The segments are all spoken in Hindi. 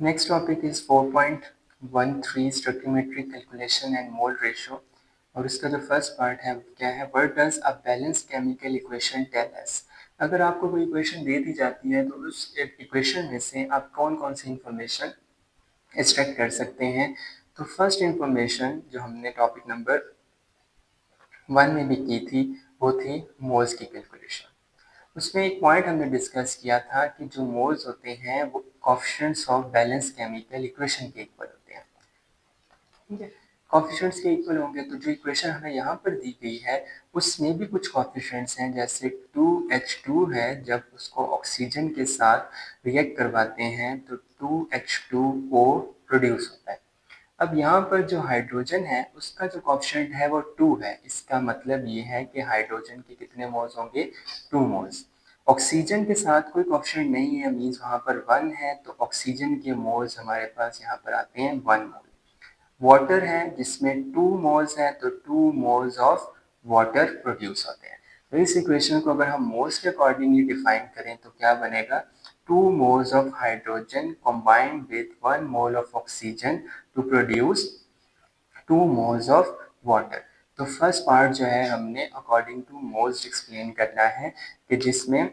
Next topic is 4.13 stoichiometric calculation and mole ratio. और इसका जो फर्स्ट पार्ट है क्या है, what does a balance chemical equation tell us. अगर आपको कोई इक्वेशन दे दी जाती है तो उस इक्वेशन में से आप कौन कौन सी इंफॉर्मेशन एक्सट्रैक्ट कर सकते हैं। तो फर्स्ट इंफॉर्मेशन जो हमने टॉपिक नंबर 1 में भी की थी वो थी मोल्स की कैलकुलेशन। उसमें एक पॉइंट हमने डिस्कस किया था कि जो मोल्स होते हैं वो coefficients of balance chemical equation के इक्वल होते हैं। ठीक है, कोएफिशिएंट्स के इक्वल होंगे तो जो इक्वेशन हमें यहाँ पर दी गई है उसमें भी कुछ कोएफिशिएंट्स हैं, जैसे 2H2 है, जब उसको ऑक्सीजन के साथ रिएक्ट करवाते हैं तो 2H2O प्रोड्यूस होता है। अब यहाँ पर जो हाइड्रोजन है उसका जो कोएफिशिएंट है वो 2 है। इसका मतलब ये है कि हाइड्रोजन के कितने मोल्स होंगे, 2 मोल्स। ऑक्सीजन के साथ कोई कोएफिशिएंट नहीं है, मींस वहाँ पर 1 है, तो ऑक्सीजन के मोल्स हमारे पास यहाँ पर आते हैं 1 मोल। वाटर है जिसमें 2 मोल्स है तो 2 मोल्स ऑफ वाटर प्रोड्यूस होते हैं। तो इस इक्वेशन को अगर हम मोल्स के अकॉर्डिंगली डिफाइन करें तो क्या बनेगा, 2 moles of hydrogen combined with 1 mole of oxygen to produce 2 moles of water। तो फर्स्ट पार्ट जो है हमने अकॉर्डिंग टू मोल्स एक्सप्लेन करना है कि जिसमें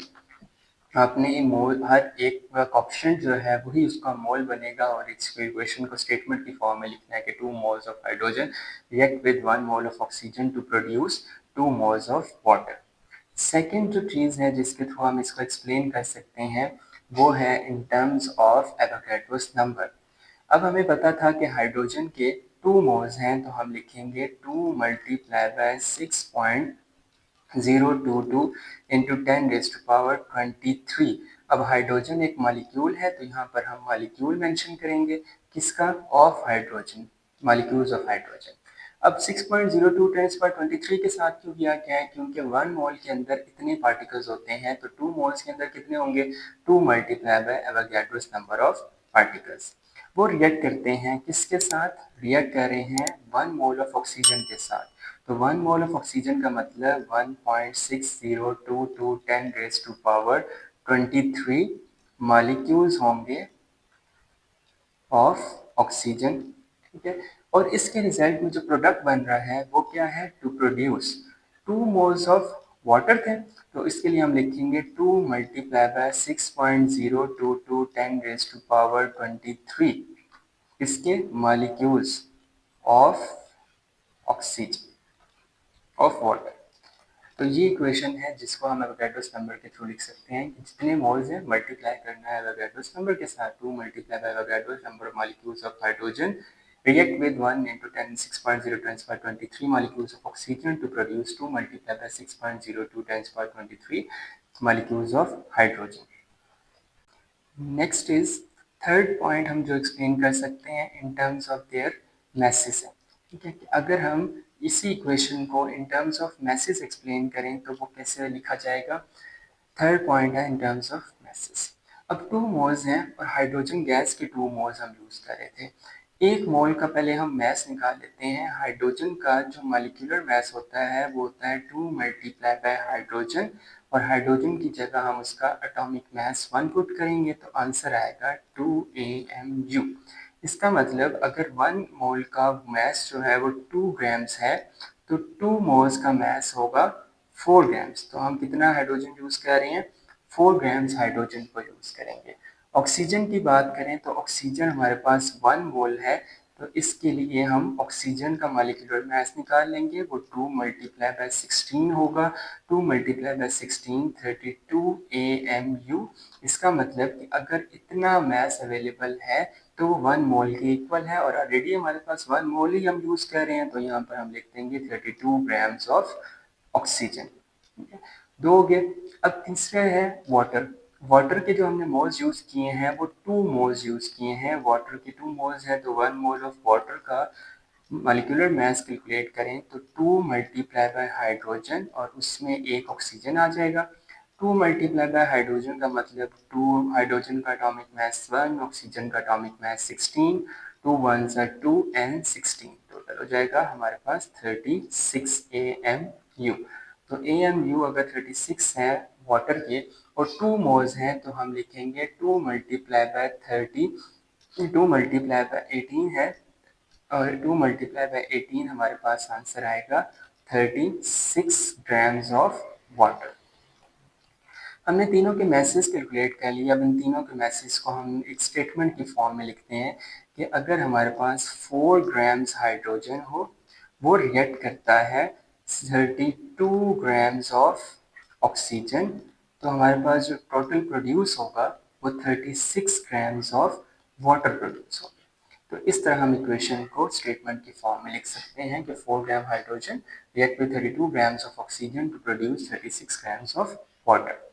आपने ये मोल हर एक कोएफिशिएंट जो है वही उसका मोल बनेगा और इस इक्वेशन को स्टेटमेंट की फॉर्म में लिखना है कि 2 moles of hydrogen react with 1 mole of oxygen to produce 2 moles of water. Second जो चीज़ है जिसके थ्रू हम इसको एक्सप्लेन कर सकते हैं वो है in terms of Avogadro's number. अब हमें पता था कि हाइड्रोजन के 2 मोल्स हैं तो हम लिखेंगे 2 मल्टीप्लाई बाय 6.022 इंटू 10⁻23। अब हाइड्रोजन एक मॉलिक्यूल है तो यहाँ पर हम मॉलिक्यूल मेंशन करेंगे, किसका, of hydrogen, molecules of hydrogen. अब 6.02 10⁻23 के साथ क्यों किया क्या है, क्योंकि 1 मोल के अंदर इतने पार्टिकल्स होते हैं तो 2 मोल्स के अंदर कितने होंगे, 2 multiply by Avogadro's number of particles. वो रिएक्ट करते हैं किसके साथ, रिएक्ट कर रहे हैं 1 मोल ऑफ ऑक्सीजन के साथ। तो 1 मोल ऑफ ऑक्सीजन का मतलब 1.6022 10⁻23 मॉलिक्यूल्स होंगे ऑफ ऑक्सीजन। ठीक है, और इसके रिजल्ट में जो प्रोडक्ट बन रहा है वो क्या है, to produce 2 moles of water थे तो इसके लिए हम लिखेंगे 2 मल्टीप्लाई बाय 6.022 10⁻23 इसके molecules of oxygen of water. तो ये इक्वेशन है जिसको हम एवोगैड्रोस नंबर के थ्रू लिख सकते हैं कि जितने मोल्स हैं मल्टीप्लाई करना है एवोगैड्रोस नंबर के साथ, 2 multiply by Avogadro's number of molecules of hydrogen react with 1 into 10 6.0 times by 23 molecules of oxygen to produce 2 multiplied by 6.02 times by 23 molecules of hydrogen। Next is third point हम जो एक्सप्लेन कर सकते हैं in terms of their message है। ठीक है, कि अगर हम इसी इक्वेशन को in terms of message explain करें तो वो कैसे लिखा जाएगा। थर्ड पॉइंट है इन टर्म्स ऑफ मैसेज। अब 2 मोल्स हैं और हाइड्रोजन गैस के 2 मोल्स हम यूज कर रहे थे। एक मोल का पहले हम मैस निकाल लेते हैं। हाइड्रोजन का जो मॉलिक्यूलर मैस होता है वो होता है 2 मल्टीप्लाई बाय हाइड्रोजन, और हाइड्रोजन की जगह हम उसका एटॉमिक मास 1 पुट करेंगे तो आंसर आएगा 2 AMU। इसका मतलब अगर 1 मोल का मास जो है वो 2 ग्राम्स है तो 2 मोल्स का मास होगा 4 ग्राम्स। तो हम कितना हाइड्रोजन यूज कर रहे हैं, 4 ग्राम्स हाइड्रोजन को यूज करेंगे। ऑक्सीजन की बात करें तो ऑक्सीजन हमारे पास 1 मोल है तो इसके लिए हम ऑक्सीजन का मॉलिक्यूलर मास निकाल लेंगे, वो 2 मल्टीप्लाई बाय 16 होगा। 2 मल्टीप्लाई बाय 16 32 AMU। इसका मतलब कि अगर इतना मास अवेलेबल है तो वो 1 मोल के इक्वल है, और ऑलरेडी हमारे पास 1 मोल ही हम यूज कर रहे हैं तो यहाँ पर हम लिख देंगे 32 ग्राम्स ऑफ ऑक्सीजन। ठीक है, दो हो गए। अब तीसरा है वाटर। वाटर के जो हमने मोल्स यूज किए हैं वो 2 मोल्स यूज किए हैं। वाटर के 2 मोल्स है तो 1 मोल ऑफ वाटर का मॉलिक्यूलर मास कैलकुलेट करें तो 2 मल्टीप्लाई बाय हाइड्रोजन और उसमें एक ऑक्सीजन आ जाएगा। 2 मल्टीप्लाई बाय हाइड्रोजन का मतलब 2 हाइड्रोजन का एटॉमिक मास 1, ऑक्सीजन का atomic mass 16, 2 1s are 2 and 16 total हो जाएगा हमारे पास 36 AMU। तो AMU अगर 36 है वाटर के और 2 मोल्स हैं तो हम लिखेंगे 2 मल्टीप्लाई बाय 30 2 मल्टीप्लाई बाय 18 है और 2 मल्टीप्लाई बाय 18 हमारे पास आंसर आएगा 36 ग्राम्स ऑफ वाटर। हमने तीनों के मैसेज कैलकुलेट कर लिए। अब इन तीनों के मैसेज को हम एक स्टेटमेंट की फॉर्म में लिखते हैं कि अगर हमारे पास 4 ग्राम्स हाइड्रोजन हो, वो रिएक्ट करता है 32 ग्राम्स ऑफ ऑक्सीजन, तो हमारे पास जो टोटल प्रोड्यूस होगा वो 36 ग्राम्स ऑफ वाटर प्रोड्यूस होगा। तो इस तरह हम इक्वेशन को स्टेटमेंट की फॉर्म में लिख सकते हैं कि 4 gram hydrogen react with 32 grams of oxygen to produce 36 grams of water.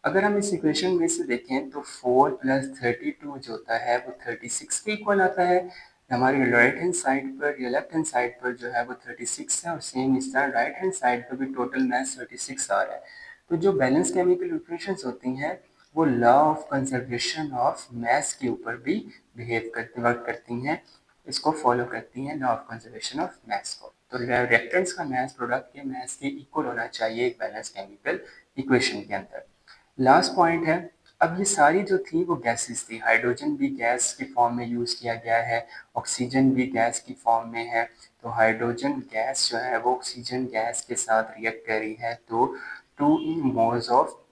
अगर हम इस इक्वेशन में से देखें तो 4 प्लस 32 जो होता है वो 36 के इक्वल आता है। हमारी राइट हैंड साइड पर या लेफ्ट हैंड साइड पर जो है वो 36 है और सेम इस तरह राइट हैंड साइड पर भी टोटल मैथ 36 आ रहा है। तो जो बैलेंस केमिकल इक्वेशंस होती हैं वो law of conservation of math के ऊपर भी बिहेव करती वर्क करती हैं, इसको फॉलो करती हैं law of conservation of maths को। तो रिएक्टेंट्स का मैथ प्रोडक्ट के मैथ्स के इक्वल होना चाहिए एक बैलेंस केमिकल इक्वेशन के अंदर। लास्ट पॉइंट है, अब ये सारी जो थी वो गैसेस थी। हाइड्रोजन भी गैस की फॉर्म में यूज किया गया है, ऑक्सीजन भी गैस की फॉर्म में है। तो हाइड्रोजन गैस जो है वो ऑक्सीजन गैस के साथ रिएक्ट कर रही है, तो 2 moles of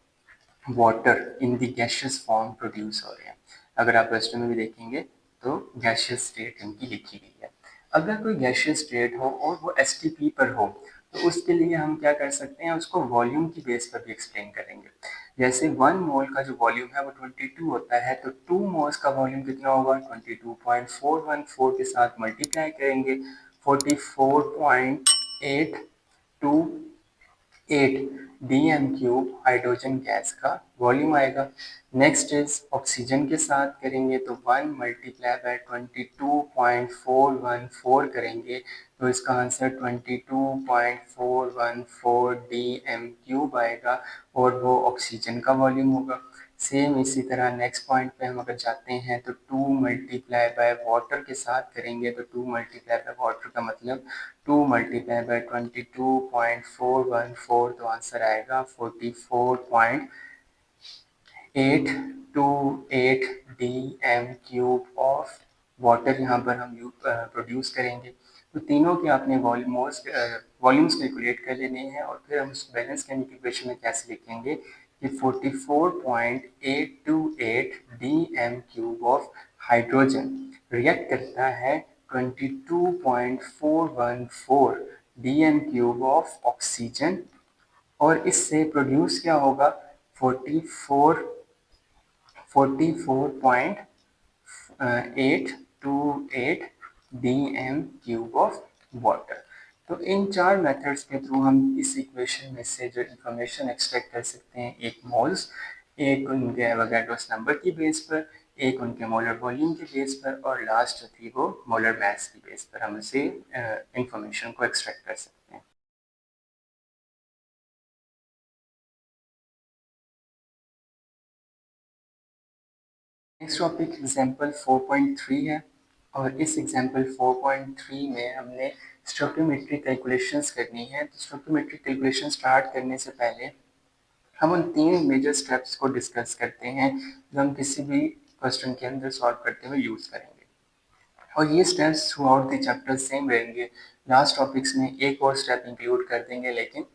water in the gaseous form produce हो रहे हैं। अगर आप क्वेश्चन में भी देखेंगे तो गैसियस स्टेट इनकी लिखी गई है। अगर कोई गैसियस स्टेट हो और वो एसटीपी पर हो तो उसके लिए हम क्या कर सकते हैं, उसको वॉल्यूम की बेस पर भी एक्सप्लेन करेंगे। जैसे 1 मोल का जो वॉल्यूम है वो 22 होता है, तो 2 मोल्स का वॉल्यूम कितना होगा, 22.414 के साथ मल्टीप्लाई करेंगे 44.828 D M cube hydrogen gas का वॉल्यूम आएगा। नेक्स्ट इज ऑक्सीजन के साथ करेंगे तो 1 मल्टीप्लाई बाय 22.414 करेंगे तो इसका आंसर 22.414 डी एम क्यूब आएगा और वो ऑक्सीजन का वॉल्यूम होगा। सेम इसी तरह नेक्स्ट पॉइंट पे हम अगर जाते हैं तो 2 मल्टीप्लाई बाय वाटर के साथ करेंगे तो 2 मल्टीप्लाई बाय वाटर का मतलब 2 मल्टीप्लाई बाय 22.414 तो आंसर आएगा 44.828 D M cube of water यहाँ पर हम प्रोड्यूस करेंगे। तो तीनों के आपने वॉल्यूम्स कैलकुलेट कर लेने हैं और फिर हम उस बैलेंस केमिकल इक्वेशन में कैसे लिखेंगे कि 44.828 D M cube of hydrogen react करता है 22.414 D M cube of oxygen और इससे प्रोड्यूस क्या होगा 44.828 D M cube of water. तो इन चार मेथड्स के थ्रू हम इस इक्वेशन में से जो इंफॉर्मेशन एक्सट्रैक्ट कर सकते हैं, एक मोल्स, एक उनके एवोगाड्रोस नंबर की बेस पर, एक उनके मोलर वॉल्यूम के बेस पर और लास्ट जो थी वो मोलर मास की बेस पर हम इसे इंफॉर्मेशन को एक्सट्रैक्ट कर सकते हैं। नेक्स्ट टॉपिक एग्जाम्पल 4.3 है और इस एग्जाम्पल 4.3 में हमने स्टोइकियोमेट्रिक कैलकुलेशंस करनी है। तो स्टोइकियोमेट्रिक कैलकुलेशन स्टार्ट करने से पहले हम उन 3 मेजर स्टेप्स को डिस्कस करते हैं जो हम किसी भी क्वेश्चन के अंदर सॉल्व करते हुए यूज करेंगे और ये steps through out the chapter same रहेंगे। लास्ट टॉपिक्स में एक और स्टेप इंक्लूड कर देंगे, लेकिन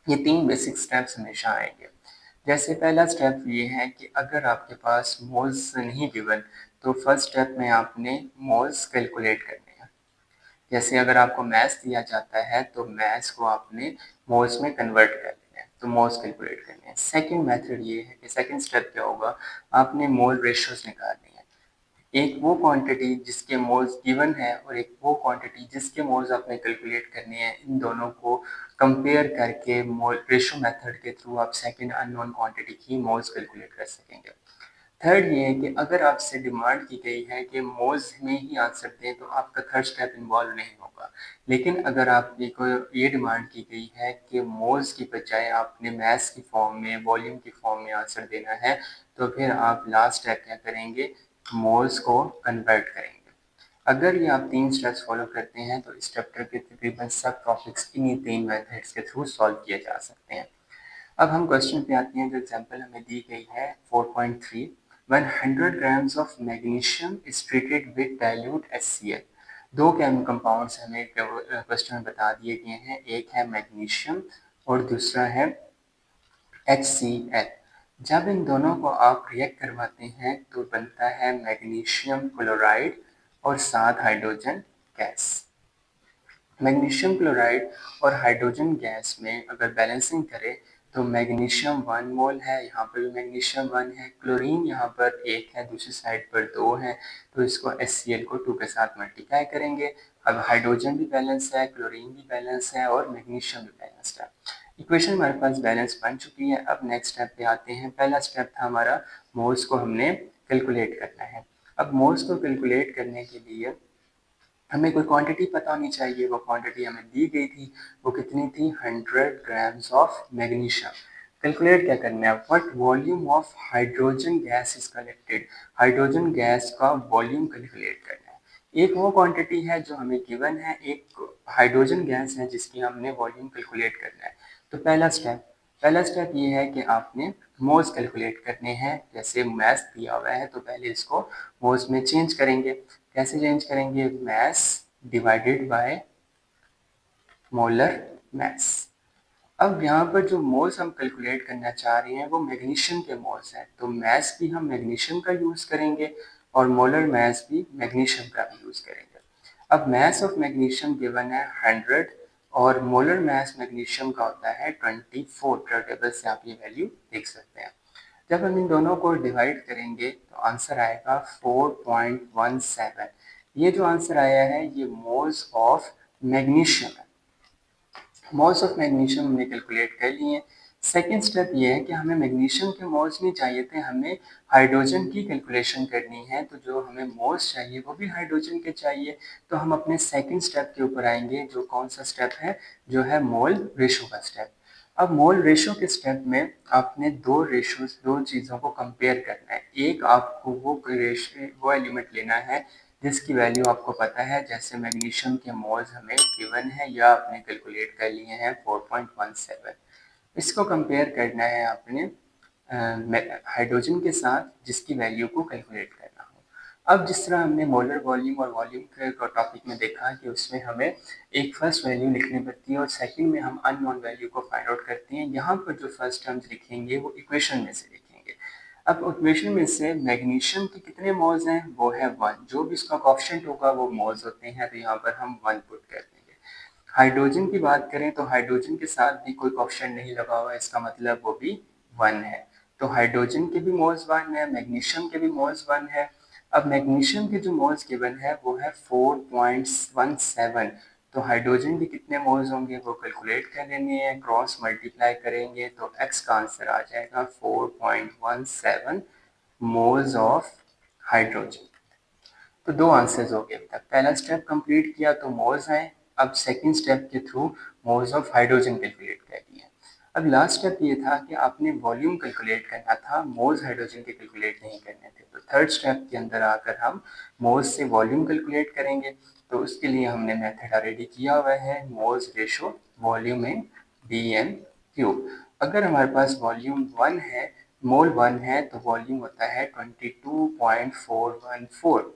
ये 3 बेसिक स्टेप्स हमेशा आएंगे। जैसे पहला स्टेप ये है कि अगर आपके पास मोल्स नहीं गिवन तो फर्स्ट स्टेप में आपने मोल्स कैलकुलेट करने हैं। जैसे अगर आपको मैथ्स दिया जाता है तो मैथ्स को आपने मोल्स में कन्वर्ट कर लेना है, तो मोल्स कैलकुलेट करने हैं। सेकंड मेथड ये है कि सेकंड स्टेप क्या होगा, आपने मोल रेशियोज निकालनी है। एक वो क्वांटिटी जिसके मोल्स गिवन है और एक वो क्वांटिटी जिसके मोल्स आपने कैलकुलेट करने हैं, इन दोनों को कंपेयर करके मोल रेशियो मेथड के थ्रू आप सेकंड अननोन क्वांटिटी की मोल्स कैलकुलेट कर सकेंगे। थर्ड ये है कि अगर आपसे डिमांड की गई है कि मोल्स में ही आंसर दें तो आपका थर्ड स्टेप इन्वॉल्व नहीं होगा, लेकिन अगर आपकी को ये डिमांड की गई है कि मोल्स की बजाय आपने मैथ्स की फॉर्म में वॉल्यूम की फॉर्म में आंसर देना है तो फिर आप लास्ट स्टेप क्या करेंगे, मोल्स को कन्वर्ट करेंगे। अगर ये आप 3 स्टेप्स फॉलो करते हैं तो इस चैप्टर के तकरीबन सब टॉपिक्स इन्हीं 3 मेथड्स के थ्रू सॉल्व किए जा सकते हैं। अब हम क्वेश्चन पे आते हैं। जो एग्जांपल हमें दी गई है 4.3, 100 grams of magnesium is treated with dilute HCl। दो कंपाउंड्स हमें क्वेश्चन में बता दिए गए हैं, एक है मैग्नीशियम और दूसरा है HCl। जब इन दोनों को आप रिएक्ट करवाते हैं तो बनता है मैग्नीशियम क्लोराइड और साथ हाइड्रोजन गैस। मैग्नीशियम क्लोराइड और हाइड्रोजन गैस में अगर बैलेंसिंग करें तो मैग्नीशियम 1 मोल है, यहाँ पर भी मैग्नीशियम 1 है, क्लोरीन यहाँ पर 1 है, दूसरी साइड पर 2 है, तो इसको HCl को 2 के साथ मल्टीप्लाई करेंगे। अब हाइड्रोजन भी बैलेंस है, क्लोरीन भी बैलेंस है और मैग्नीशियम भी बैलेंस्ड है। इक्वेशन हमारे पास बैलेंस बन चुकी है। अब नेक्स्ट स्टेप पे आते हैं। पहला स्टेप था हमारा मोल्स को हमने कैलकुलेट करना है। अब मोल्स को कैलकुलेट करने के लिए हमें कोई क्वांटिटी पता होनी चाहिए। वो क्वांटिटी हमें दी गई थी, वो कितनी थी, 100 ग्राम्स ऑफ मैग्नीशियम। कैलकुलेट क्या करना है, what volume of hydrogen gas is collected, hydrogen gas का वॉल्यूम कैलकुलेट करना है। एक वो क्वांटिटी है जो हमें गिवन है, एक हाइड्रोजन गैस है जिसकी हमने वॉल्यूम कैलकुलेट करना है। तो पहला स्टेप ये है कि आपने मोल्स कैलकुलेट करने हैं। जैसे मैथ दिया हुआ है तो पहले इसको मोल्स में चेंज करेंगे। कैसे चेंज करेंगे, mess divided by molar mass. अब यहाँ पर जो मोल्स हम कैलकुलेट करना चाह रहे हैं वो मैग्नीशियम के मोल्स हैं, तो मैस भी हम मैग्नीशियम का यूज करेंगे और मोलर मैस भी मैग्नीशियम का भी यूज करेंगे। अब मैस ऑफ मैग्नीशियम गिवन है 100 और मोलर मैस मैग्नीशियम का होता है 24। टेबल से आप ये वैल्यू देख सकते हैं। जब हम इन दोनों को डिवाइड करेंगे तो आंसर आएगा 4.17। ये जो आंसर आया है ये मोल्स ऑफ मैग्नीशियम है। मोल्स ऑफ मैग्नीशियम हमने कैलकुलेट कर लिए। सेकेंड स्टेप ये है कि हमें मैग्नीशियम के मोल्स नहीं चाहिए थे, हमें हाइड्रोजन की कैलकुलेशन करनी है। तो जो हमें मोल्स चाहिए वो भी हाइड्रोजन के चाहिए। तो हम अपने सेकेंड स्टेप के ऊपर आएंगे, जो कौन सा स्टेप है, जो है मोल रेशो का स्टेप। अब मोल रेशो के स्टेप में आपने दो चीज़ों को कंपेयर करना है। एक आपको वो एलिमेंट लेना है जिसकी वैल्यू आपको पता है, जैसे मैग्नीशियम के मोल्स हमें गिवन है या आपने कैलकुलेट कर लिए हैं 4.17। इसको कंपेयर करना है आपने हाइड्रोजन के साथ जिसकी वैल्यू को कैलकुलेट करना हो। अब जिस तरह हमने मोलर वॉल्यूम और वॉल्यूम के टॉपिक में देखा कि उसमें हमें एक फर्स्ट वैल्यू लिखनी पड़ती है और सेकंड में हम अननोन वैल्यू को फाइंड आउट करते हैं। यहाँ पर जो फर्स्ट टर्म्स लिखेंगे वो इक्वेशन में से लिखेंगे। अब इक्वेशन में से मैग्नीशियम के कितने मोल्स हैं, वो है 1। जो भी इसका कोएफिशिएंट होगा वो मोल्स होते हैं, तो यहाँ पर हम 1 पुट कर देंगे। हाइड्रोजन की बात करें तो हाइड्रोजन के साथ भी कोई कोएफिशिएंट नहीं लगा हुआ है, इसका मतलब वो भी 1 है। तो हाइड्रोजन के भी मोल्स 1 है, मैग्नीशियम के भी मोल्स 1 है। अब मैग्नीशियम के जो मोल्स गिवन है वो है 4.17। तो हाइड्रोजन के कितने मोल्स होंगे वो कैलकुलेट कर लेने हैं, क्रॉस मल्टीप्लाई करेंगे तो x का आंसर आ जाएगा 4.17 मोल्स ऑफ हाइड्रोजन। तो दो आंसर्स हो गए अब तक। पहला स्टेप कंप्लीट किया तो मोल्स आए। अब सेकंड स्टेप के through moles of hydrogen calculate कर लिए। अब लास्ट स्टेप ये था कि आपने वॉल्यूम कैलकुलेट करना था, मोल्स हाइड्रोजन के कैलकुलेट नहीं करने थे। तो थर्ड स्टेप के अंदर आकर हम मोल्स से वॉल्यूम कैलकुलेट करेंगे। तो उसके लिए हमने मेथड ऑलरेडी किया हुआ है, मोल्स रेशो वॉल्यूम इन dm क्यूब। अगर हमारे पास वॉल्यूम 1 है, मोल 1 है, तो वॉल्यूम होता है 22.414।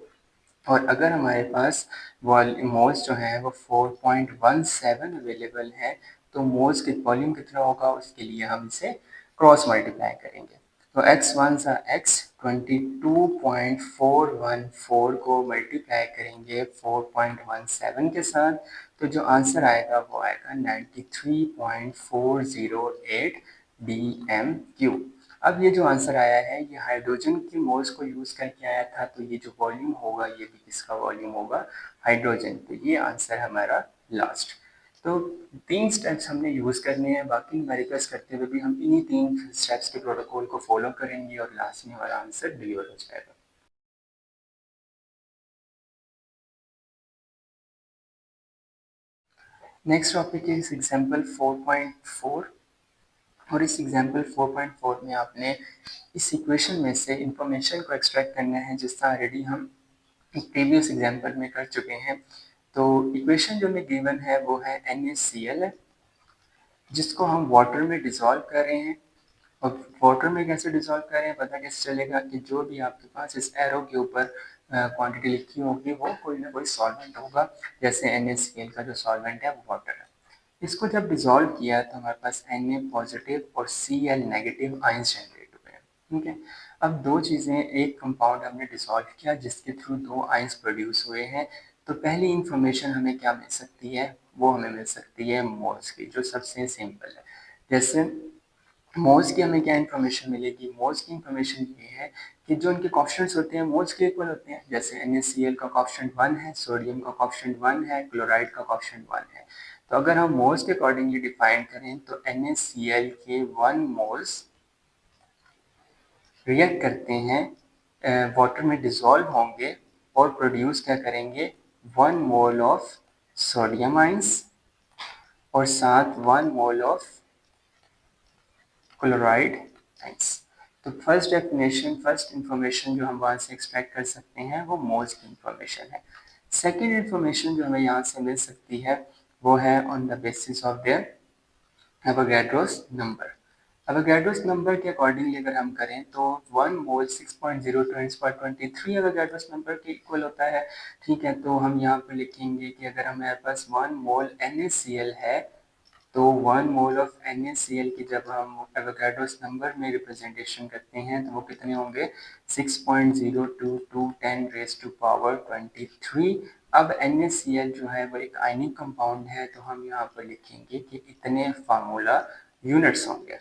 और अगर हमारे पास मोल्स जो है वो 4.17 अवेलेबल है, तो मोल्स के वॉल्यूम कितना होगा उसके लिए हम इसे क्रॉस मल्टीप्लाई करेंगे। तो x1 सा x 22.414 को मल्टीप्लाई करेंगे 4.17 के साथ, तो जो आंसर आएगा वो आएगा 93.408 dm³। अब ये जो आंसर आया है ये हाइड्रोजन की मोल्स को यूज करके आया था, तो ये जो वॉल्यूम होगा ये भी किसका वॉल्यूम होगा, हाइड्रोजन। तो ये आंसर हमारा लास्ट। तो 3 स्टेप्स हमने यूज करने हैं, बाकी न्यूमेरिकल्स करते हुए भी हम इन्हीं 3 स्टेप्स के प्रोटोकॉल को फॉलो करेंगे और लास्ट में हमारा आंसर डिलीवर हो जाएगा। नेक्स्ट टॉपिक इज एग्जाम्पल 4.4 और इस एग्जाम्पल 4.4 में आपने इस इक्वेशन में से इंफॉर्मेशन को एक्सट्रैक्ट करना है जिसका ऑलरेडी हम प्रीवियस एग्जाम्पल में कर चुके हैं। तो इक्वेशन जो हमें गिवन है वो है NaCl है, जिसको हम वाटर में डिसॉल्व कर रहे हैं। और वाटर में कैसे डिसॉल्व करें, पता कैसे चलेगा कि जो भी आपके पास इस एरो के ऊपर क्वांटिटी लिखी होगी वो कोई ना कोई सॉल्वेंट होगा, जैसे NaCl का जो सॉल्वेंट है वो वाटर है। इसको जब डिसॉल्व किया तो हमारे पास Na पॉजिटिव और Cl नेगेटिव आयंस जनरेट हुए हैं। ठीक है, अब दो चीज़ें, एक कंपाउंड हमने डिसॉल्व किया जिसके थ्रू दो आयंस प्रोड्यूस हुए हैं, तो पहली इंफॉर्मेशन हमें क्या मिल सकती है, वो हमें मिल सकती है मोल्स की, जो सबसे सिंपल है। जैसे मोल्स की हमें क्या इन्फॉर्मेशन मिलेगी, मोल्स की इन्फॉर्मेशन ये है कि जो इनके कॉफिशिएंट्स होते हैं मोल्स के इक्वल होते हैं। जैसे NaCl का कॉफिशिएंट 1 है, सोडियम का कॉफिशिएंट 1 है, क्लोराइड का कॉफिशिएंट 1 है। तो अगर हम मोल्स के अकॉर्डिंगली डिफाइन करें तो NaCl के 1 मोल्स रिएक्ट करते हैं, वाटर में डिसॉल्व होंगे और प्रोड्यूस क्या करेंगे, 1 मोल ऑफ सोडियम आइंस और साथ 1 मोल ऑफ क्लोराइड आइंस। तो फर्स्ट डेफिनेशन, फर्स्ट इंफॉर्मेशन जो हम वहाँ से एक्सट्रैक्ट कर सकते हैं वो मोल्स की इंफॉर्मेशन है। सेकेंड इंफॉर्मेशन जो हमें यहाँ से मिल सकती है वो है on the basis of their Avogadro's number. Avogadro's number के अकॉर्डिंगली अगर हम करें तो 1 मोल 6.02 × 10⁻23 एवोगैड्रोस नंबर के इक्वल होता है। ठीक है, तो हम यहाँ पर लिखेंगे कि अगर हमारे पास 1 मोल NaCl है तो 1 मोल ऑफ NaCl की जब हम एवोगैड्रोस नंबर में रिप्रेजेंटेशन करते हैं तो वो कितने होंगे, 6.02 × 10⁻23। अब NaCl जो है वो एक आयनिक कंपाउंड है, तो हम यहाँ पर लिखेंगे कि इतने फार्मूला यूनिट्स होंगे।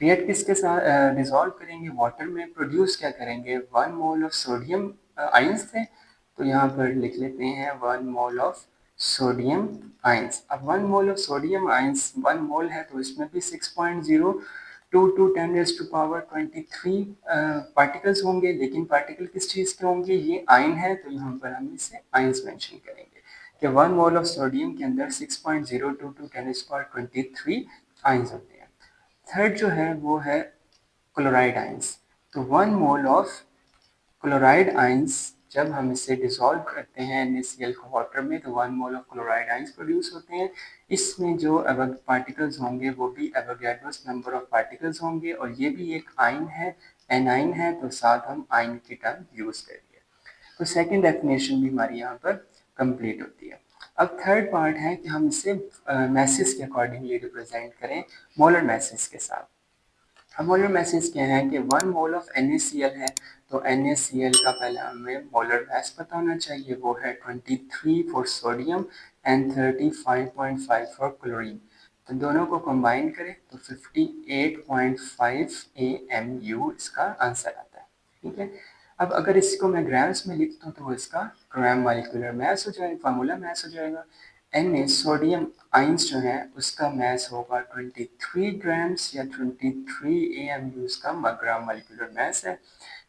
रिएक्ट किसके साथ डिसॉल्व करेंगे, वाटर में प्रोड्यूस क्या करेंगे, 1 मोल ऑफ सोडियम आयंस थे, तो यहाँ पर लिख लेते हैं 1 मोल ऑफ सोडियम आयंस। अब 1 मोल ऑफ सोडियम आयंस 1 मोल है तो इसमें भी 6.02 × 10⁻23 पार्टिकल्स होंगे, लेकिन पार्टिकल किस चीज़ के होंगे, ये आयन है, तो यहाँ पर हम इसे आयंस मेंशन करेंगे कि 1 मोल ऑफ सोडियम के अंदर 6.02 × 10⁻23 आयंस होते हैं। थर्ड जो है वो है क्लोराइड आयंस। तो 1 मोल ऑफ क्लोराइड आयंस जब हम इसे डिसॉल्व करते हैं NaCl को वाटर में तो 1 mole of chloride ions produce होते हैं। इसमें जो पार्टिकल्स होंगे वो भी एवोगैड्रोस नंबर ऑफ पार्टिकल्स होंगे और ये भी एक आयन है, एनाइन है, तो साथ हम आयन की टर्म यूज करेंगे। तो सेकेंड डेफिनेशन भी हमारी यहाँ पर कंप्लीट होती है। अब थर्ड पार्ट है कि हम इसे मैसेज के अकॉर्डिंगली रिप्रेजेंट करें, मोलर मैसेज के साथ। अब मोलर मैसेज क्या है कि 1 मोल ऑफ NaCl है, तो NaCl का पहले हमें मोलर मास पता होना चाहिए, वो है 23 for sodium and 35.5 for chlorine. तो दोनों को कंबाइन करें तो 58.5 AMU इसका आंसर आता है। ठीक है, अब अगर इसको मैं ग्राम्स में लिखता हूँ तो वो इसका ग्राम मॉलिक्यूलर मास हो जाएगा, फार्मूला मास हो जाएगा। Na सोडियम आइंस जो है उसका मास होगा 23 ग्राम्स या 23 AMU इसका ग्राम मॉलिक्यूलर मास है।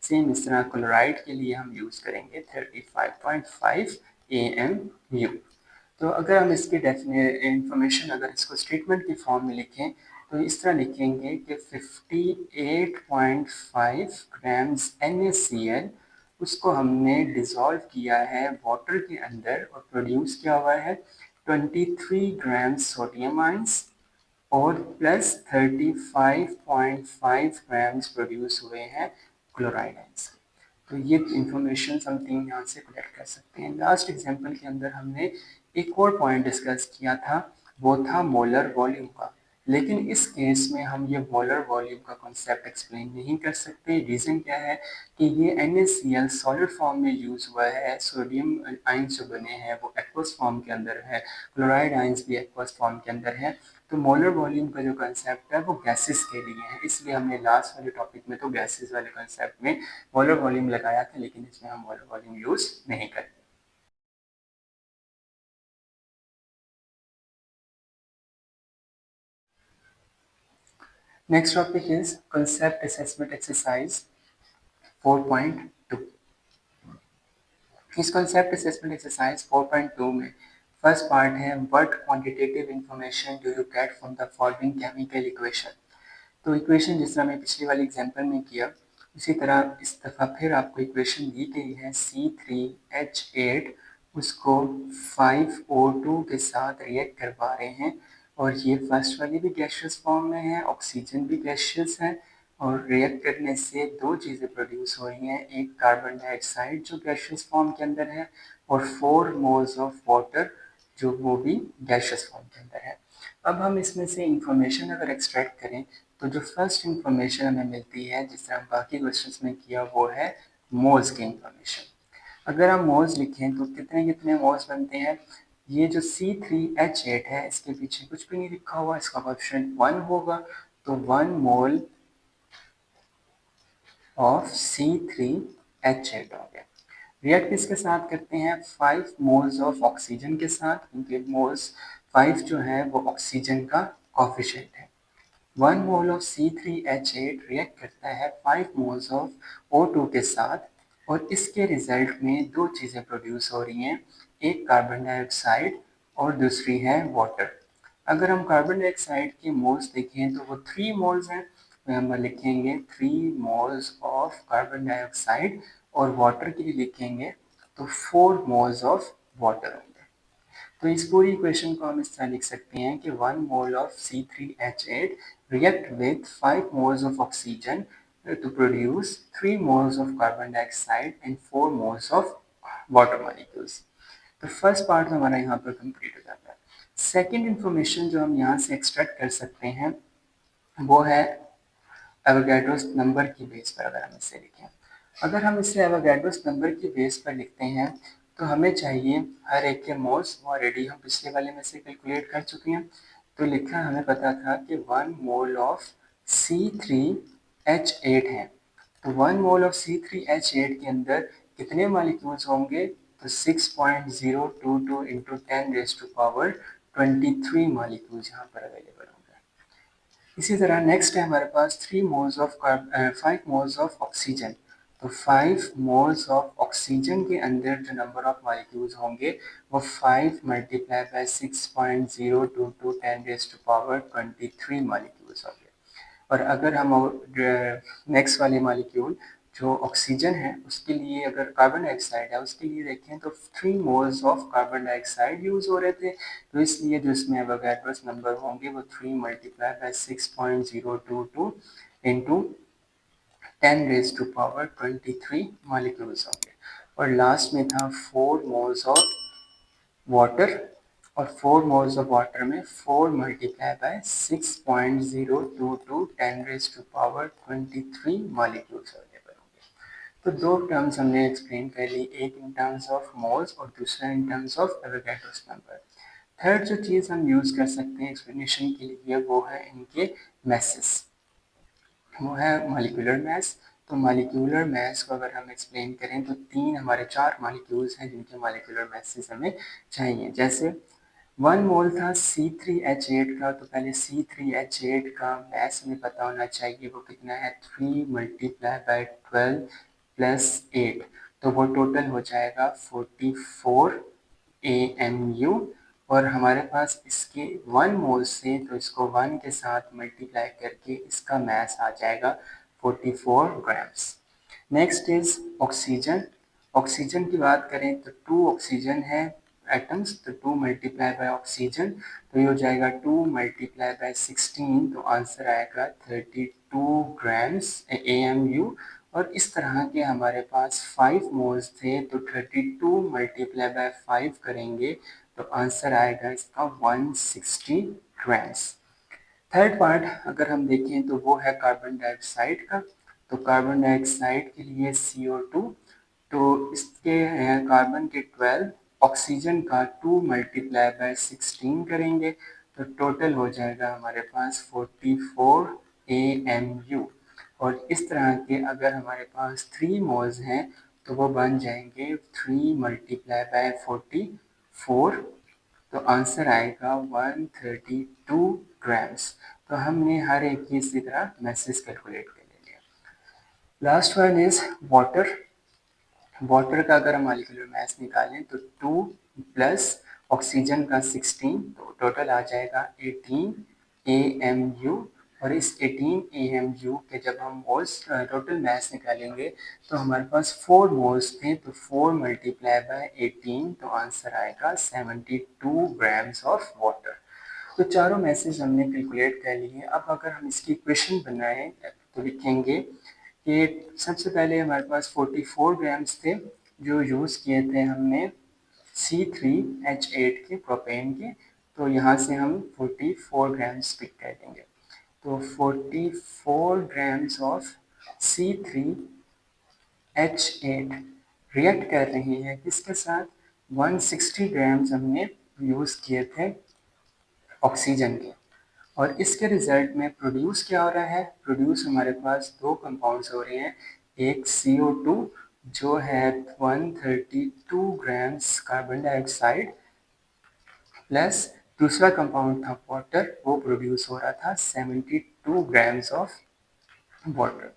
सेम इस तरह क्लोराइड के लिए हम यूज करेंगे 35.5 AMU। तो अगर हम इसकी इंफॉर्मेशन अगर इसको स्टेटमेंट की फॉर्म में लिखें तो इस तरह लिखेंगे कि 58.5 ग्राम्स NaCl उसको हमने डिसॉल्व किया है वाटर के अंदर और प्रोड्यूस किया हुआ है 23 ग्राम्स सोडियम आइंस और प्लस 35.5 ग्राम्स प्रोड्यूस हुए हैं क्लोराइड आइंस। तो ये इंफॉर्मेशन समथिंग यहाँ से कलेक्ट कर सकते हैं। लास्ट एग्जांपल के अंदर हमने एक और पॉइंट डिस्कस किया था, वो था मोलर वॉल्यूम का, लेकिन इस केस में हम ये मोलर वॉल्यूम का कॉन्सेप्ट एक्सप्लेन नहीं कर सकते। रीज़न क्या है कि ये NaCl सॉलिड फॉर्म में यूज हुआ है, सोडियम आइंस जो बने हैं वो एक्वस फॉर्म के अंदर है, क्लोराइड आइंस भी एक्वस फॉर्म के अंदर है। तो मोलर वॉल्यूम का जो कंसेप्ट है वो गैसेस के लिए है, इसलिए हमने लास्ट वाले टॉपिक में तो गैसेस वाले कंसेप्ट में मोलर वॉल्यूम लगाया था, लेकिन इसमें हम मोलर वॉल्यूम यूज नहीं करेंगे। Next topic is concept assessment exercise 4.2। इस concept assessment exercise 4.2 में फर्स्ट पार्ट है what quantitative information do you get from the following chemical equation। तो इक्वेशन जिस तरह मैं पिछली वाली एग्जांपल में किया उसी तरह इस दफ़ा फिर आपको इक्वेशन दी गई है C3H8, उसको 5O2 के साथ रिएक्ट करवा रहे हैं और ये फर्स्ट वाली भी गैशियस फॉर्म में है, ऑक्सीजन भी गैशियस है, और रिएक्ट करने से दो चीज़ें प्रोड्यूस हो रही हैं, एक कार्बन डाइऑक्साइड जो गैशियस फॉर्म के अंदर है और 4 मोल्स ऑफ वाटर जो वो भी गैशियस फॉर्म के अंदर है। अब हम इसमें से इंफॉर्मेशन अगर एक्सट्रैक्ट करें तो जो फर्स्ट इंफॉर्मेशन हमें मिलती है, जिस तरह बाकी क्वेश्चंस में किया, वो है मोल्स की इंफॉर्मेशन। अगर हम मोल्स लिखें तो कितने कितने मोल्स बनते हैं, ये जो C3H8 है इसके पीछे कुछ भी नहीं लिखा हुआ, इसका कोएफिशिएंट 1 होगा, तो 1 मोल ऑफ C3H8 हो गया। रिएक्ट किसके साथ करते हैं, 5 मोल्स ऑफ ऑक्सीजन के साथ, क्योंकि मोल्स 5 जो है वो ऑक्सीजन का कोएफिशिएंट है। 1 मोल ऑफ C3H8 रिएक्ट करता है 5 मोल्स ऑफ O2 के साथ, और इसके रिजल्ट में दो चीज़ें प्रोड्यूस हो रही हैं, एक कार्बन डाइऑक्साइड और दूसरी है वाटर। अगर हम कार्बन डाइऑक्साइड के मोल्स देखें तो वो 3 मोल्स हैं, तो हम लिखेंगे 3 मोल्स ऑफ कार्बन डाइऑक्साइड, और वाटर के लिए लिखेंगे तो 4 मोल्स ऑफ वाटर होंगे। तो इस पूरी इक्वेशन को हम इस तरह लिख सकते हैं कि 1 mole of C3H8 react with 5 moles of oxygen to produce 3 moles of carbon dioxide and 4 moles of water molecules। तो फर्स्ट पार्ट हमारा यहाँ पर कंप्लीट हो जाता है। सेकेंड इंफॉर्मेशन जो हम यहाँ से एक्सट्रैक्ट कर सकते हैं वो है एवोगैड्रोस नंबर की बेस पर। अगर हम इसे लिखें, अगर हम इसे एवोगैड्रोस नंबर की बेस पर लिखते हैं तो हमें चाहिए हर एक के मोल्स, वो ऑलरेडी हम पिछले वाले में से कैलकुलेट कर चुके हैं। तो लिखा हमें पता था कि 1 मोल ऑफ C3H8 है, तो 1 मोल ऑफ C3H8 के अंदर कितने मॉलिक्यूल्स होंगे, तो 6.022 इंटू 10⁻23 मॉलिक्यूल्स यहाँ पर अवेलेबल होंगे। इसी तरह नेक्स्ट है हमारे पास 3 moles of 5 moles of oxygen, तो 5 मोल्स ऑफ ऑक्सीजन के अंदर जो नंबर ऑफ मॉलिक्यूल्स होंगे वो 5 मल्टीप्लाई बाय 6.022 10⁻23 मॉलिक्यूल्स होंगे। और अगर हम नेक्स्ट वाले मॉलिक्यूल जो ऑक्सीजन है उसके लिए, अगर कार्बन डाइऑक्साइड है उसके लिए देखें तो 3 moles of carbon dioxide use हो रहे थे, तो इसलिए जो इसमें एवोगैड्रोस नंबर होंगे वो 3 मल्टीप्लाई बाय 6.022 इंटू 10⁻23 मॉलिक्यूल्स होंगे। और लास्ट में था 4 मोल्स ऑफ वाटर, और 4 मोल्स ऑफ वाटर में 4 मल्टीप्लाई बाय 6.022 10⁻23 मॉलिक्यूल्स अवेलेबल होंगे। तो दो टर्म्स हमने एक्सप्लेन कर ली, एक इन टर्म्स ऑफ मोल्स और दूसरा in terms of Avogadro's number. Third जो चीज़ हम यूज़ कर सकते हैं एक्सप्लेनेशन के लिए वो है इनके मैसेस, वो है मॉलिक्यूलर मैस। तो मॉलिक्यूलर मैस को अगर हम एक्सप्लेन करें तो हमारे 4 मॉलिक्यूल्स हैं जिनके मॉलिक्यूलर मैसेस हमें चाहिए। जैसे 1 मोल था C3H8 का, तो पहले C3H8 का मैस हमें पता होना चाहिए वो कितना है, 3 मल्टीप्लाई बाय 12 प्लस 8, तो वो टोटल हो जाएगा 44 AMU। और हमारे पास इसके 1 मोल से, तो इसको 1 के साथ मल्टीप्लाई करके इसका मैस आ जाएगा 44 grams. Next is oxygen. Oxygen की बात करें तो 2 ऑक्सीजन है एटम्स, तो 2 मल्टीप्लाई बाय ऑक्सीजन, तो ये हो जाएगा 2 मल्टीप्लाई बाय 16, तो आंसर आएगा 32 ग्राम्स AMU। और इस तरह के हमारे पास 5 मोल्स थे, तो 32 मल्टीप्लाई बाय 5 करेंगे तो आंसर आएगा इसका 160 ग्राम्स। थर्ड पार्ट अगर हम देखें तो वो है कार्बन डाइऑक्साइड का। तो कार्बन डाइऑक्साइड के लिए CO2, तो इसके हैं कार्बन के 12, ऑक्सीजन का 2 मल्टीप्लाई बाय 16 करेंगे तो टोटल हो जाएगा हमारे पास 44 AMU। और इस तरह के अगर हमारे पास 3 मोल्स हैं तो वो बन जाएंगे 3 मल्टीप्लाई बाय 44, तो आंसर आएगा 132 ग्राम्स। तो हमने हर एक की इसी तरह मैसेज कैलकुलेट कर लिया। Last one is water. Water का अगर हम मॉलिक्यूलर मास निकालें तो 2 प्लस ऑक्सीजन का 16, तो टोटल आ जाएगा 18 AMU। और इस 18 AMU के जब हम मोल्स टोटल मास निकालेंगे तो हमारे पास 4 मोल्स थे, तो 4 मल्टीप्लाई बाय 18, तो आंसर आएगा 72 ग्राम्स ऑफ वाटर। तो चारों मैसेज हमने कैलकुलेट कर लिए। अब अगर हम इसकी इक्वेशन बनाएं तो लिखेंगे कि सबसे पहले हमारे पास 44 ग्राम्स थे जो यूज़ किए थे हमने C3H8 के प्रोपेन के, तो यहाँ से हम 44 ग्राम्स पिक कर देंगे। तो 44 ग्राम्स ऑफ C3H8 रिएक्ट कर रही है किसके साथ, 160 ग्राम्स हमने यूज़ किए थे ऑक्सीजन के, और इसके रिजल्ट में प्रोड्यूस क्या हो रहा है, प्रोड्यूस हमारे पास दो कंपाउंड्स हो रहे हैं, एक CO2 जो है 132 ग्राम्स कार्बन डाइऑक्साइड प्लस दूसरा कंपाउंड था वाटर, वो प्रोड्यूस हो रहा था 72 ग्राम्स ऑफ वाटर।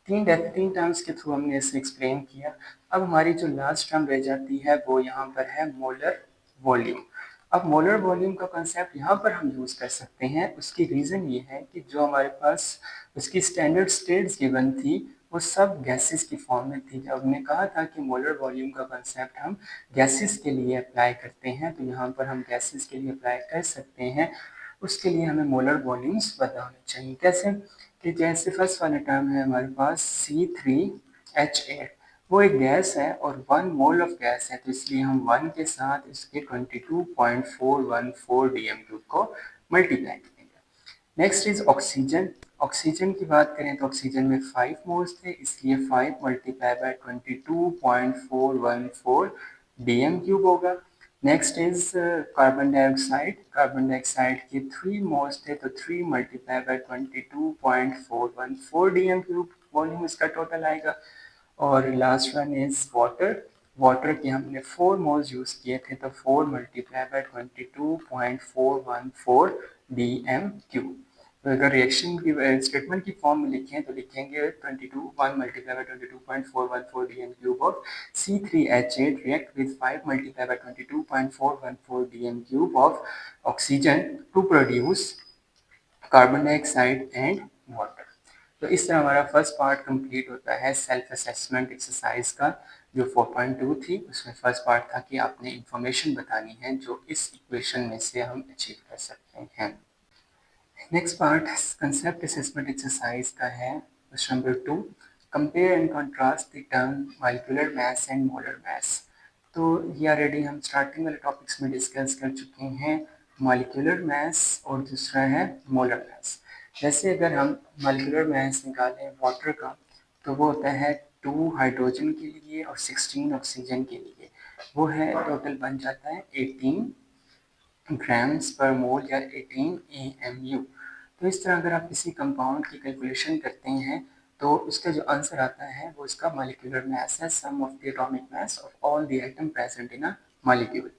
तीन टर्म्स के थ्रू हमने इसे एक्सप्लेन किया। अब हमारी जो लास्ट टर्म रह जाती है वो यहाँ पर है मोलर वॉल्यूम। अब मोलर वॉल्यूम का कंसेप्ट यहाँ पर हम यूज़ कर सकते हैं। उसकी रीज़न ये है कि जो हमारे पास उसकी स्टैंडर्ड स्टेट्स गिवन थी वो सब गैसेस की फॉर्म में थी। जब हमने कहा था कि मोलर वॉल्यूम का कंसेप्ट हम गैसेस के लिए अप्लाई करते हैं, तो यहाँ पर हम गैसेस के लिए अप्लाई कर सकते हैं। उसके लिए हमें मोलर वॉल्यूम्स पता होने चाहिए। कैसे कि जैसे फर्स्ट वाला टर्म है हमारे पास C3H8, वो एक गैस है और 1 मोल ऑफ गैस है, तो इसलिए हम 1 के साथ इसके 22.414 dm³ को मल्टीप्लाई करेंगे। Next is oxygen. ऑक्सीजन की बात करें तो ऑक्सीजन में 5 मोल्स थे, इसलिए 5 मल्टीप्लाई बाय 22.414 dm³ होगा। Next is carbon dioxide. Carbon dioxide के 3 मोल्स थे, तो 3 मल्टीप्लाई बाय 22.414 dm³ वॉल्यूम इसका टोटल आएगा। और last one is water. Water के हमने 4 मोल्स यूज किए थे, तो 4 मल्टीप्लाई बाय 22.414 dm³। तो अगर रिएक्शन की स्टेटमेंट की फॉर्म में लिखें तो लिखेंगे 1 multiply by 22.414 dm³ of C3H8 react with 5 multiplied by 22.414 dm³ of oxygen to produce carbon dioxide and water. तो इस तरह हमारा फर्स्ट पार्ट कंप्लीट होता है सेल्फ असेसमेंट एक्सरसाइज का, जो 4.2 थी। उसमें फर्स्ट पार्ट था कि आपने इंफॉर्मेशन बतानी है जो इस इक्वेशन में से हम अचीव कर सकते हैं। Next part concept assessment exercise का है, question number 2, compare and contrast the term molecular mass and molar mass. तो ये ऑलरेडी हम स्टार्टिंग वाले टॉपिक्स में डिस्कस कर चुके हैं, मॉलिक्यूलर मास और दूसरा है मोलर मास। जैसे अगर हम मॉलिक्यूलर मास निकालें वाटर का, तो वो होता है 2 हाइड्रोजन के लिए और 16 ऑक्सीजन के लिए, वो है टोटल बन जाता है 18 ग्राम्स पर मोल या 18 AMU। तो इस तरह अगर आप किसी कंपाउंड की कैलकुलेशन करते हैं तो उसका जो आंसर आता है वो इसका मॉलिक्यूलर मास है, sum of the atomic mass of all the atom present in a molecule.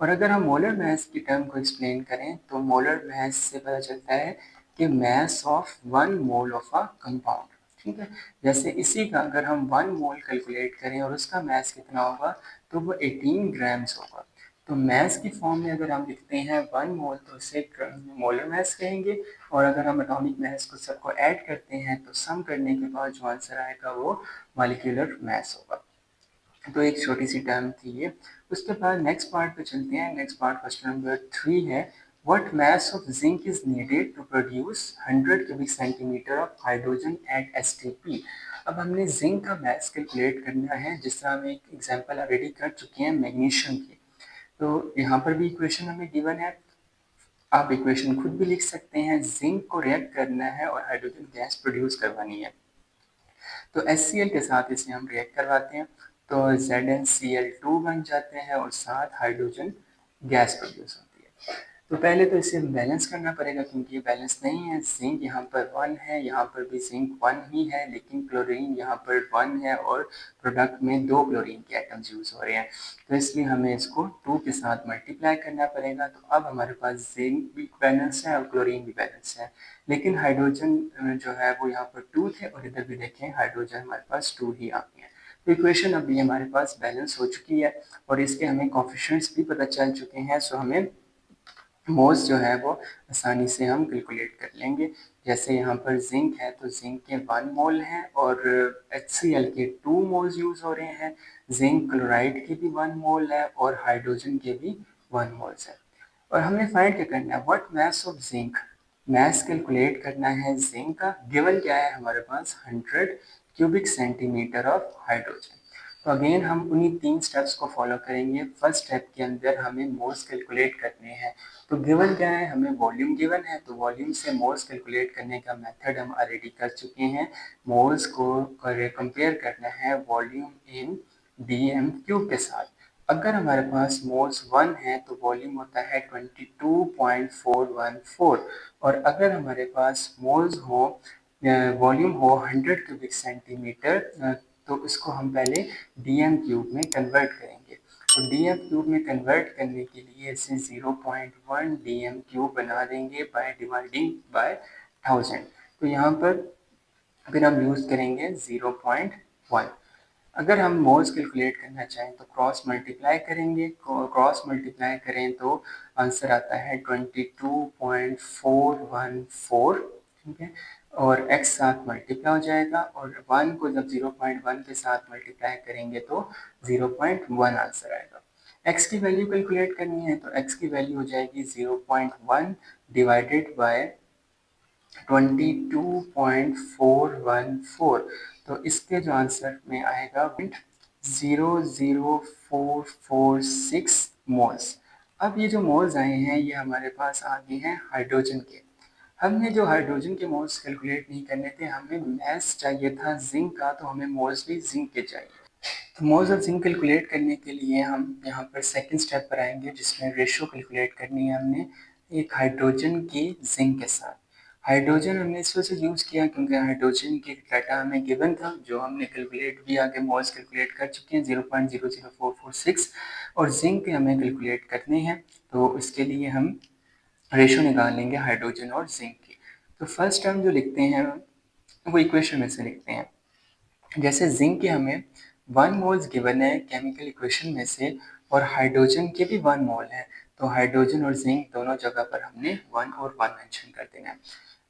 और अगर हम मोलर मास की टर्म को एक्सप्लेन करें तो मोलर मास से पता चलता है कि mass of 1 mole of a compound. ठीक है, जैसे इसी का अगर हम 1 मोल कैलकुलेट करें और उसका मास कितना होगा, तो वो 18 ग्राम्स होगा। तो मास की फॉर्म में अगर हम लिखते हैं 1 मोल तो उसे मोलर मास कहेंगे, और अगर हम एटॉमिक मास को सबको ऐड करते हैं तो सम करने के बाद जो आंसर आएगा वो मॉलिक्यूलर मास होगा। तो एक छोटी सी टर्म थी ये। उसके बाद नेक्स्ट पार्ट पे चलते हैं। नेक्स्ट पार्ट क्वेश्चन नंबर 3 है, what mass of zinc is needed to produce 100 cubic centimetre of hydrogen at STP। अब हमने जिंक का मास कैलकुलेट करना है, जिस तरह हम एक एग्जांपल ऑलरेडी कर चुके हैं मैग्नीशियम की। तो यहाँ पर भी इक्वेशन हमें गिवन है, आप इक्वेशन खुद भी लिख सकते हैं। जिंक को रिएक्ट करना है और हाइड्रोजन गैस प्रोड्यूस करवानी है, तो HCl के साथ इसे हम रिएक्ट करवाते हैं, तो ZnCl2 बन जाते हैं और साथ हाइड्रोजन गैस प्रोड्यूस होती है। तो पहले तो इसे बैलेंस करना पड़ेगा क्योंकि ये बैलेंस नहीं है। जिंक यहाँ पर 1 है, यहाँ पर भी जिंक 1 ही है, लेकिन क्लोरीन यहाँ पर 1 है और प्रोडक्ट में 2 क्लोरीन के एटम्स यूज हो रहे हैं, तो इसलिए हमें इसको 2 के साथ मल्टीप्लाई करना पड़ेगा। तो अब हमारे पास जिंक भी बैलेंस है और क्लोरीन भी बैलेंस है, लेकिन हाइड्रोजन जो है वो यहाँ पर 2 थे और इधर भी देखें हाइड्रोजन हमारे पास 2 ही आ गए हैं। तो इक्वेशन अभी हमारे पास बैलेंस हो चुकी है और इसके हमें कोफिशिएंट्स भी पता चल चुके हैं, सो हमें मोल्स जो है वो आसानी से हम कैलकुलेट कर लेंगे। जैसे यहाँ पर जिंक है तो जिंक के 1 मोल है और HCl के 2 मोल्स यूज हो रहे हैं। जिंक क्लोराइड के भी 1 मोल है और हाइड्रोजन के भी 1 मोल्स है। और हमने फाइंड क्या करना है, what mass of zinc, mass calculate करना है जिंक का। गिवन क्या है हमारे पास, 100 क्यूबिक सेंटीमीटर ऑफ हाइड्रोजन। तो अगेन हम उन्हीं 3 स्टेप्स को फॉलो करेंगे। फर्स्ट स्टेप के अंदर हमें मोल्स कैलकुलेट करने हैं। तो गिवन क्या है, हमें वॉल्यूम गिवन है, तो वॉल्यूम से मोल्स कैलकुलेट करने का मेथड हम ऑलरेडी कर चुके हैं। मोल्स को कंपेयर करना है वॉल्यूम इन डीएम क्यूब के साथ। अगर हमारे पास मोल्स 1 है तो वॉल्यूम होता है 22.414, और अगर हमारे पास मोल्स हो वॉल्यूम हो 100 क्यूबिक सेंटीमीटर, तो इसको हम पहले डीएम क्यूब में कन्वर्ट करेंगे। तो डीएम क्यूब में कन्वर्ट करने के लिए इसे 0.1 डीएम क्यूब बना देंगे बाय डिवाइडिंग बाय 1000। तो यहाँ पर फिर हम यूज़ करेंगे 0.1। अगर हम मोल्स कैलकुलेट करना चाहें तो क्रॉस मल्टीप्लाई करेंगे, क्रॉस मल्टीप्लाई करें तो आंसर आता है 22.414, ठीक है। और x साथ मल्टीप्लाई हो जाएगा, और 1 को जब 0.1 के साथ मल्टीप्लाई करेंगे तो 0.1 आंसर आएगा। x की वैल्यू कैलकुलेट करनी है तो x की वैल्यू हो जाएगी 0.1 डिवाइडेड बाय 22.414। तो इसके जो आंसर में आएगा 00446 मोल्स। अब ये जो मोल्स आए हैं ये हमारे पास आ गए हैं हाइड्रोजन के। हमने जो हाइड्रोजन के मोल्स कैलकुलेट नहीं करने थे, हमें मास चाहिए था जिंक का, तो हमें मोल्स भी जिंक के चाहिए। तो मोल्स ऑफ जिंक कैलकुलेट करने के लिए हम यहाँ पर सेकंड स्टेप पर आएंगे, जिसमें रेशियो कैलकुलेट करनी है हमने एक हाइड्रोजन के जिंक के साथ। हाइड्रोजन हमने इस वजह से यूज़ किया क्योंकि हाइड्रोजन की डाटा हमें गिवन था, जो हमने कैलकुलेट भी आगे मोल्स कैलकुलेट कर चुके हैं 0.00446, और जिंक के हमें कैलकुलेट करने हैं। तो इसके लिए हम रेशियो निकाल लेंगे हाइड्रोजन और जिंक की। तो फर्स्ट टर्म जो लिखते हैं वो इक्वेशन में से लिखते हैं। जैसे जिंक के हमें 1 मोल्स गिवन है केमिकल इक्वेशन में से, और हाइड्रोजन के भी 1 मोल है, तो हाइड्रोजन और जिंक दोनों जगह पर हमने 1 और 1 मेंशन कर देना है।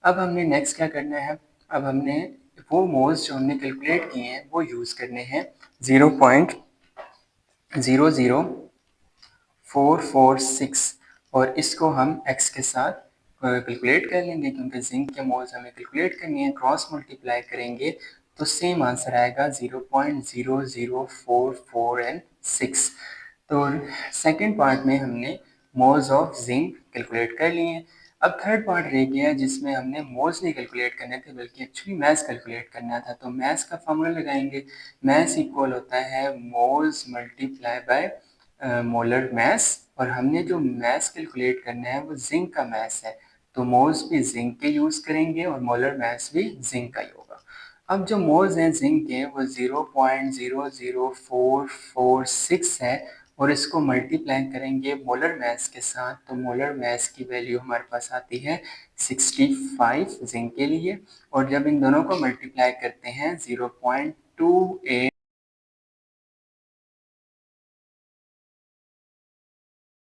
अब हमने नेक्स्ट क्या करना है, अब हमने वो मोल्स जो हमने कैलकुलेट किए हैं वो यूज़ करने हैं 0.00446, और इसको हम x के साथ कैलकुलेट कर लेंगे क्योंकि जिंक के मोल्स हमें कैलकुलेट करनी है। क्रॉस मल्टीप्लाई करेंगे तो सेम आंसर आएगा 0.00446। तो सेकंड पार्ट में हमने मोल्स ऑफ जिंक कैलकुलेट कर लिए हैं। अब थर्ड पार्ट रह गया जिसमें हमने मोल्स नहीं कैलकुलेट करने थे बल्कि एक्चुअली मास कैलकुलेट करना था। तो मास का फॉर्मूला लगाएंगे, मास इक्वल होता है moles multiply by molar mass, और हमने जो मास कैलकुलेट करना है वो जिंक का मास है, तो मोल्स भी जिंक के यूज करेंगे और मोलर मास भी जिंक का ही होगा। अब जो मोल्स हैं जिंक के वो 0.00446 है, और इसको मल्टीप्लाई करेंगे मोलर मास के साथ, तो मोलर मास की वैल्यू हमारे पास आती है 65 जिंक के लिए, और जब इन दोनों को मल्टीप्लाई करते हैं 0.28